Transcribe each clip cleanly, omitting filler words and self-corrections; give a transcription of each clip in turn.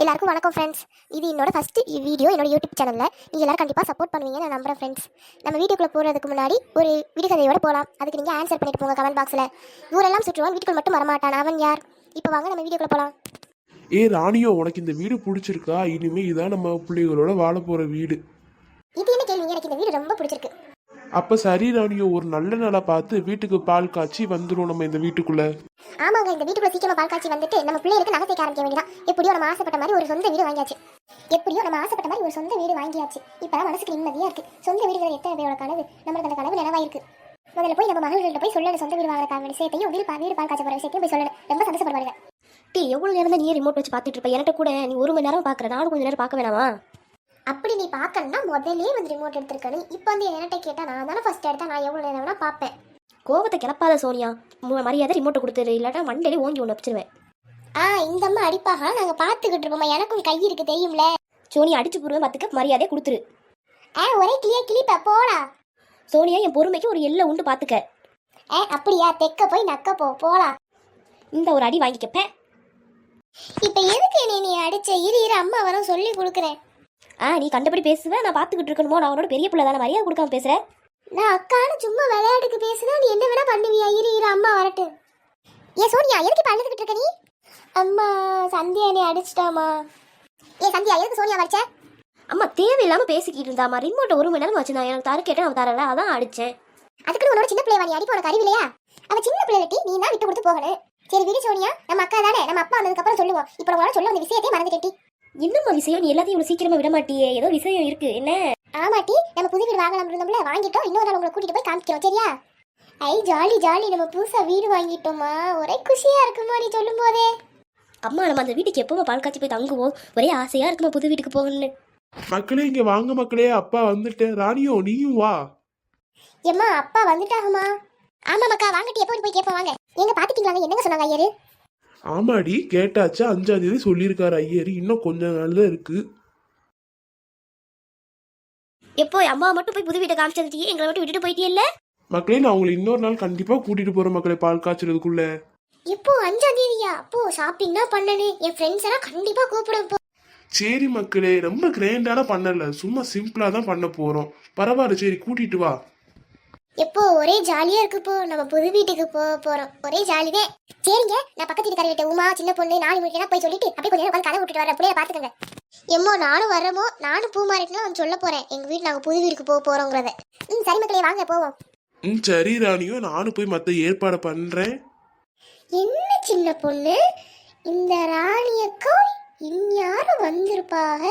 எல்லாருக்கும் வணக்கம் ஃப்ரெண்ட்ஸ். இது என்னோட ஃபர்ஸ்ட் வீடியோ என்னோட யூடியூப் சேனலில். நீங்கள் எல்லாரும் கண்டிப்பாக சப்போர்ட் பண்ணுவீங்க நான் நம்புறேன் ஃப்ரெண்ட்ஸ். நம்ம வீடியோக்குள்ளே போகிறதுக்கு முன்னாடி ஒரு விடுகதையோட போகலாம். அதுக்கு நீங்கள் ஆன்சர் பண்ணிட்டு போங்க கமெண்ட் பாக்ஸில். ஊரெல்லாம் சுற்றுவான் வீட்டுக்குள் மட்டும் வரமாட்டான் அவன் யார்? இப்போ வாங்க நம்ம வீடியோக்குள்ளே போகலாம். ராணியோ, உனக்கு இந்த வீடு பிடிச்சிருக்கா? இனிமே இதான் நம்ம பிள்ளைகளோட வாழ போற வீடு. இது என்ன கேள்வி? எனக்கு இந்த வீடு ரொம்ப பிடிச்சிருக்கு. அப்ப சரி ராணியோ, ஒரு நல்ல நாளா பார்த்து வீட்டுக்கு பால் காய்ச்சி வந்துடும் நம்ம இந்த வீட்டுக்குள்ள. ஆமாங்க, இந்த வீட்டுக்குள்ள சீக்கிரமா பால் காய்ச்சி வந்துட்டு நம்ம பிள்ளைகளுக்கு நகை சேர்க்க ஆரம்பிக்க வேண்டியதான். எப்படியோ நம்ம ஆசைப்பட்ட மாதிரி ஒரு சொந்த வீடு வாங்கியாச்சு. இப்பதான் மனசுக்கு நிம்மதியா இருக்கு. சொந்த வீடுகள் எத்தனை பேரோட கனவு. நம்மளுக்கு அந்த கனவு நினைவாயிருக்கு. முதல்ல போய் நம்ம மகள்கிட்ட போய் சொல்லணும் சொந்த வீடு வாங்குற விஷயத்தையும் வீடு பால் காய்ச்ச போற விஷயத்தையும் போய் சொல்லணும். ரொம்ப சந்தோஷப்படுவாங்க. எவ்வளவு நேரம் தான் நீ ரிமோட் வச்சு பார்த்துட்டு இருப்ப? என்கிட்ட கூட நீ 1 மணி நேரம் பாக்குற, நானும் கொஞ்ச நேரம் பார்க்க வேணாமா? அப்படி நீ பார்க்கணும்னா முதலே வந்து ரிமோட் எடுத்துருக்கணும். இப்போ வந்து என்கிட்ட கேட்டா நான் தானே ஃபர்ஸ்ட் எடுத்தா, நான் எவ்வளவு நேரம் வேணா பார்ப்பேன். கோவத்தை கிளப்பாத சோனியா, மரியாதை ரிமோட்டை கொடுத்துரு, இல்லாட்டா மண்டையிலே ஓங்கி ஒன்று வச்சிருவேன். இந்த அம்மா அடிப்பாக நாங்க பாத்துக்கிட்டு இருப்போம். எனக்கும் கை இருக்கு தெரியும்ல. சோனியா அடிச்சு போடுவேன், 10 கப் மரியாதையை கொடுத்துரு. ஒரே கிளிப்ப போடா. சோனியா, என் பொறுமைக்கு ஒரு எல்லை உண்டு பாத்துக்க. அப்படியா? தெக்க போய் நக்க போடா. இந்த ஒரு அடி வாங்கிக்கப்பேன். இப்ப எதுக்கு நீ அடிச்ச? இரு அம்மா வர சொல்லி கொடுக்குறேன். நீ கண்டபடி பேசுவேன், நான் பாத்துக்கிட்டு இருக்கணுமோ? நான் அவனோட பெரிய பிள்ளை தானே, மரியாதை கொடுக்காம பேசுறேன். நான் அக்கானு சும்மா விளையாட்டுக்கு பேசுனா நீ என்ன வேணா பண்ணுவியா? இரு அம்மா வரட்டு. சோனியா, எதுக்கு இப்ப அழுதுகிட்டு இருக்க நீ? அம்மா சந்தியா நீ அடிச்சிட்டாமா. சந்தியா, எதுக்கு சோனியா வச்ச? அம்மா தேவையில்லாம பேசிக்கிட்டு இருந்தாமா. ரிமோட்டை 1 மணி நேரம் வச்சிருந்தா, எனக்கு தர கேட்டேன், அவன் தரல, அதான் அடிச்சேன். அதுக்கு உன்னோட சின்ன பிள்ளைவா நீ அடிப்ப? உனக்கு அறிவில்லையா? அவ சின்ன பிள்ளைட்டி, நீ தான் விட்டு கொடுத்து போகணும். சரி விடு சோனியா, நம்ம அக்கா தானே, நம்ம அப்பா வந்ததுக்கு அப்புறம் சொல்லுவோம். இப்ப உங்களால சொல்ல அந்த விஷயத்தையும் மறந்துட்டேன். என்னம்மா விஷயம்? நீ எல்லாத்தையும் இவ்வளவு சீக்கிரமா விட மாட்டியே, ஏதோ விஷயம் இருக்கு. என்ன? ஆமாட்டி, நம்ம புது வீடு வாங்கலாம் இருந்தோம்ல, வாங்கிட்டோம். இன்னொரு நாள் உங்களை கூட்டிட்டு போய் காமிக்கிறோம், சரியா? ஜாலி, நம்ம புதுசா வீடு வாங்கிட்டோமா, ஒரே குஷியா இருக்குமா நீ சொல்லும் போதே. அம்மா, நம்ம அந்த வீட்டுக்கு எப்பவுமே பால் காய்ச்சி போய் தங்குவோம். ஒரே ஆசையா இருக்குமா புது வீட்டுக்கு போகணும்னு. மக்களே இங்க வாங்க மக்களே, அப்பா வந்துட்டேன். ராணியோ நீயும் வா. ஏம்மா அப்பா வந்துட்டாங்கம்மா? ஆமா மக்கா, வாங்கிட்டு எப்போ போய் கேட்போம் வாங்க. எங்க பாத்துட்டீங்களா? என்னங்க சொன்னாங்க ஐயரு? ஆமாடி கேட்டாச்சு, 5ஆம் தேதி சொல்லியிருக்காரு ஐயரு. இன்னும் கொஞ்ச நாள் தான் இருக்கு. எப்போ அம்மா மட்டும் போய் புது வீட்டை காமிச்சிருந்தீங்க, எங்களை மட்டும் விட்டுட்டு போயிட்டே இல்ல? மக்களே, நான் உங்களை இன்னொரு நாள் கண்டிப்பா கூட்டிட்டு போறேன் மக்களே, பால் காய்ச்சறதுக்குள்ள. இப்போ 5ஆம் தேதியா? அப்போ ஷாப்பிங் தான் பண்ணனே. என் ஃப்ரெண்ட்ஸ் எல்லாம் கண்டிப்பா கூப்பிடுறேன். சரி மக்களே, ரொம்ப கிராண்டான பண்ணல, சும்மா சிம்பிளா தான் பண்ண போறோம். பரவாயில்ல, சரி கூட்டிட்டு வா. எப்போ ஒரே ஜாலியா இருக்கு. இப்போ நம்ம புது வீட்டுக்கு போறோம், ஒரே ஜாலிதே. சரிங்க, நான் பக்கத்து வீட்டுக்கார கிட்ட உமா சின்ன பொண்ணு 4 மணிக்கு போய் சொல்லிட்டு அப்படியே கொஞ்சம் நேரம் கதை விட்டுட்டு வரேன். அப்படியே பாத்துக்கங்க. எம்மோ நானும் வரமோ, நானும் பூ மாறிட்டுனா வந்து சொல்ல போறேன் எங்க வீட்டு நாங்க புது வீட்டுக்கு போறோங்கிறத. சரி மக்களே வாங்க போவோம். சரி ராணியோ, நானும் போய் மத்த ஏற்பாடு பண்றேன். என்ன சின்ன பொண்ணு, இந்த ராணியக்கோ இன்யாரும் வந்திருப்பாக,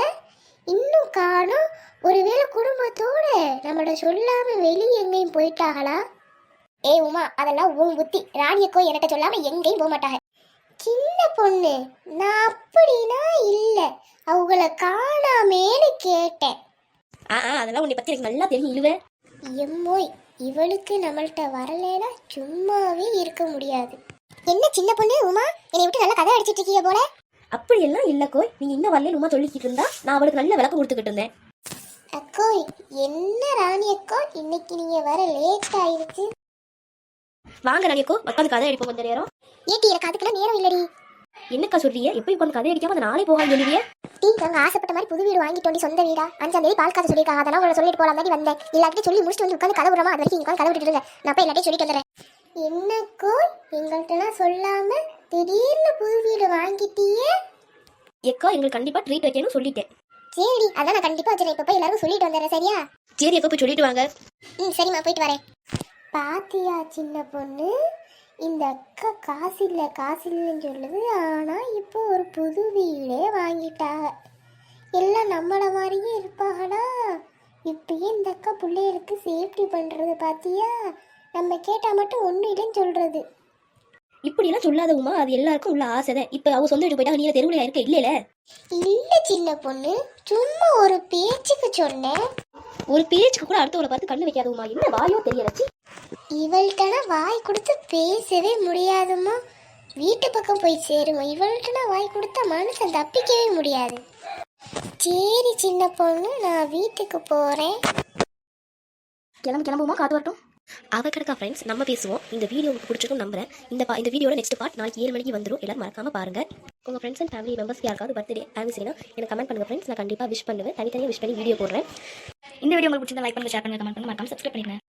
இன்னும் காணும். ஒருவேளை குடும்பத்தோட நம்மள சொல்லாம வெளியே எங்கேயும் போயிட்டாங்களா? உமா, அதெல்லாம் உன் புத்தி. ராணியக்கோ என்கிட்ட சொல்லாம எங்கேயும் போக மாட்டாங்க. சின்ன பொண்ணு, நான் அப்படின்னா இல்ல, அவங்கள காணாமேன்னு கேட்டேன். அதெல்லாம் உன்னை பத்தி எனக்கு நல்லா தெரியும். இழுவே எம்மோய், இவளுக்கு நம்மள்கிட்ட வரலைன்னா சும்மாவே இருக்க முடியாது. என்ன சின்ன பொண்ணு உமா, என்னை விட்டு நல்லா கதை அடிச்சிட்டு இருக்கீங்க போல. அப்படியெல்லாம் இல்லக்கோ, நீங்க இன்னும் வரல உமா சொல்லிக்கிட்டு இருந்தா நான் அவளுக்கு நல்ல விளக்கம் கொடுத்துக்கிட்டு இருந்தேன். அக்கோ, என்ன ராணி அக்கோ, இன்னைக்கு நீங்க வர லேட் ஆயிருச்சு. வாங்க ராணியக்கோ, உட்காந்து கதை அடிப்போம் கொஞ்ச நேரம். ஏட்டி, எனக்கு அதுக்கெல்லாம் நேரம் இல்லடி. என்னக்கா சொல்றீங்க? எப்படி உட்காந்து கதை அடிக்காம அந்த நாளே போகாது சொல்லுவீங்க? நாங்க ஆசைப்பட்ட மாதிரி புது வீடு வாங்கிட்டோம், சொந்த வீடா. 5ஆம் தேதி பால் காய்ச்ச சொல்லியிருக்காங்க. அதெல்லாம் உங்களை சொல்லிட்டு போலாம் மாதிரி வந்தேன். எல்லாத்தையும் சொல்லி முடிச்சுட்டு வந்து உட்காந்து கதை விடுறோமா, அது வரைக்கும் உட்காந்து கதை விட்டுட்டு இருங்க. நான் போய் எல்லாத்தையும் சொல்லிட்டு வந்துடுறேன். என்னக்கோ, எங்கள்கிட்டலாம் சொல்லாம திடீர்னு புது வீடு வாங்கிட்டியே? எக்கா, எங்களுக்கு கண்டிப்பா ட்ரீட் வைக்கணும்னு சொல்லிட்டேன். சரி, அதான் நான் கண்டிப்பா வச்சுறேன். இப்ப போய் எல்லாரும் சொல்லிட்டு வந்துடுறேன், சரியா? சரி அக்கா, போய் சொல்லிட்டு வாங்க. சரிம்மா, போயிட்டு வரேன். பாத்தியா சின்ன பொண்ணு, இந்த அக்கா காசு இல்லைன்னு சொல்லுது. ஆனா இப்போ ஒரு புது வீடே வாங்கிட்டாங்க. எல்லாம் நம்மள மாதிரியே இருப்பாங்கடா. இப்பயே இந்த அக்கா பிள்ளைகளுக்கு சேஃப்டி பண்றது பாத்தியா? நம்ம கேட்டா மட்டும் ஒன்றும் இல்லைன்னு சொல்றது. இப்படிலாம் சொல்லாத உமா, அது எல்லாருக்கும் உள்ள ஆசைதான். இப்ப அவ சொந்த வீட்டு போயிட்டா நீ தெருவுல இருக்க இல்ல சின்ன பொண்ணு, சும்மா ஒரு பேச்சுக்கு சொன்னேன். ஒரு பேச்சுக்கு கூட அடுத்தவளை பார்த்து கண்ணு வைக்காத உமா. என்ன வாயோ தெரியலச்சு. இவள்கிட்ட வாய் கொடுத்து பேசவே முடியாதுமா. வீட்டு பக்கம் போய் சேருமா. இவள்கிட்ட வாய் கொடுத்தா மனுஷன் தப்பிக்கவே முடியாது. சரி சின்ன பொண்ணு, நான் வீட்டுக்கு போறேன். கிளம்புமா, காத்து வரட்டும். அவ கிடக்கா ஃப்ரெண்ட்ஸ், நம்ம பேசுவோம். இந்த வீடியோ உங்களுக்கு பிடிச்சிருக்கும் நம்புறேன். இந்த வீடியோட நெக்ஸ்ட் பார்ட் நாளைக்கு 7 மணிக்கு வந்துடும். எல்லாரும் மறக்காம பாருங்க. உங்கள் ஃப்ரெண்ட்ஸ் அண்ட் ஃபேமிலி மெம்பர்ஸ் யாருக்காவது பர்த்டே ஆனிவர்சரினா எனக்கு கமெண்ட் பண்ணுங்கள் ஃப்ரெண்ட்ஸ். நான் கண்டிப்பாக விஷ் பண்ணுவேன். தனித்தனியாக விஷ் பண்ணி வீடியோ போடுறேன். இந்த வீடியோ உங்களுக்கு பிடிச்சிருந்தா லைக் பண்ணுங்க, ஷேர் பண்ணுங்க, கமெண்ட் பண்ணுங்க, மறக்காம சப்ஸ்கிரைப் பண்ணிடுங்க.